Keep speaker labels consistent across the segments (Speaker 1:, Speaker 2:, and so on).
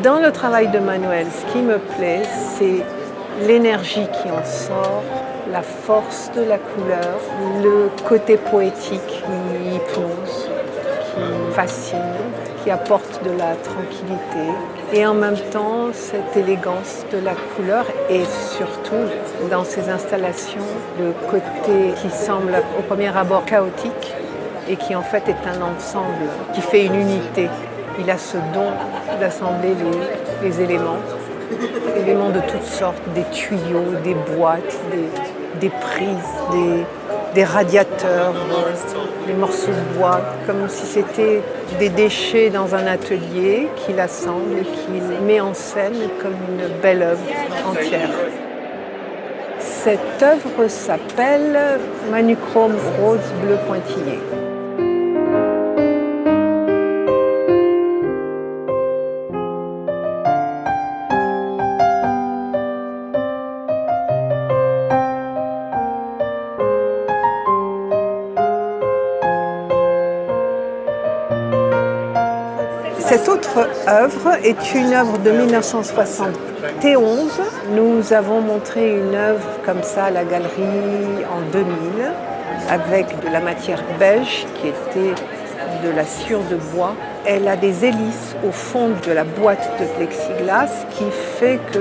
Speaker 1: Dans le travail de Manuel, ce qui me plaît, c'est l'énergie qui en sort, la force de la couleur, le côté poétique qui hypnose, qui fascine, qui apporte de la tranquillité et en même temps cette élégance de la couleur et surtout dans ces installations le côté qui semble au premier abord chaotique et qui en fait est un ensemble qui fait une unité. Il a ce don d'assembler les éléments de toutes sortes, des tuyaux, des boîtes, des prises, des radiateurs, des morceaux de bois, comme si c'était des déchets dans un atelier qu'il assemble et qu'il met en scène comme une belle œuvre entière. Cette œuvre s'appelle Manuchrome rose bleu pointillé. Cette autre œuvre est une œuvre de 1971. Nous avons montré une œuvre comme ça à la galerie en 2000 avec de la matière beige qui était de la sciure de bois. Elle a des hélices au fond de la boîte de plexiglas qui fait que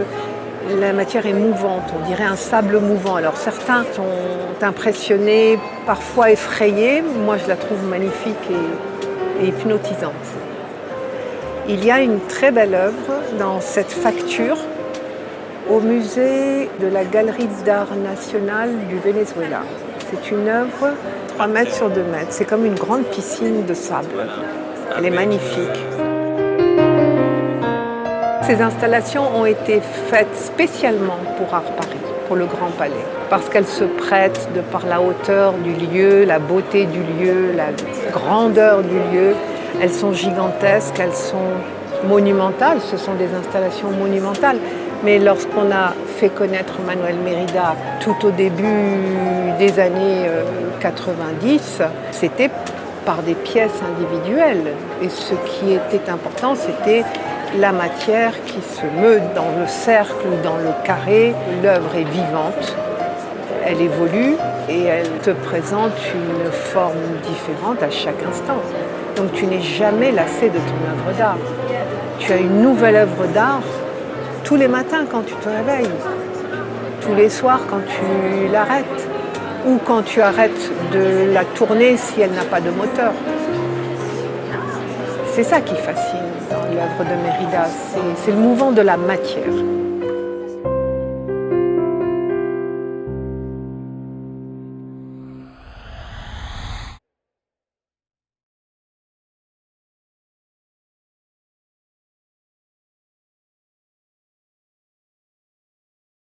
Speaker 1: la matière est mouvante, on dirait un sable mouvant. Alors certains sont impressionnés, parfois effrayés. Moi je la trouve magnifique et hypnotisante. Il y a une très belle œuvre dans cette facture au musée de la Galerie d'Art National du Venezuela. C'est une œuvre 3 mètres sur 2 mètres. C'est comme une grande piscine de sable. Elle est magnifique. Ces installations ont été faites spécialement pour Art Paris, pour le Grand Palais, parce qu'elles se prêtent de par la hauteur du lieu, la beauté du lieu, la grandeur du lieu. Elles sont gigantesques, elles sont monumentales, ce sont des installations monumentales. Mais lorsqu'on a fait connaître Manuel Mérida tout au début des années 90, c'était par des pièces individuelles. Et ce qui était important, c'était la matière qui se meut dans le cercle ou dans le carré. L'œuvre est vivante, elle évolue et elle te présente une forme différente à chaque instant. Donc tu n'es jamais lassé de ton œuvre d'art. Tu as une nouvelle œuvre d'art tous les matins quand tu te réveilles, tous les soirs quand tu l'arrêtes, ou quand tu arrêtes de la tourner si elle n'a pas de moteur. C'est ça qui fascine dans l'œuvre de Mérida, c'est le mouvement de la matière.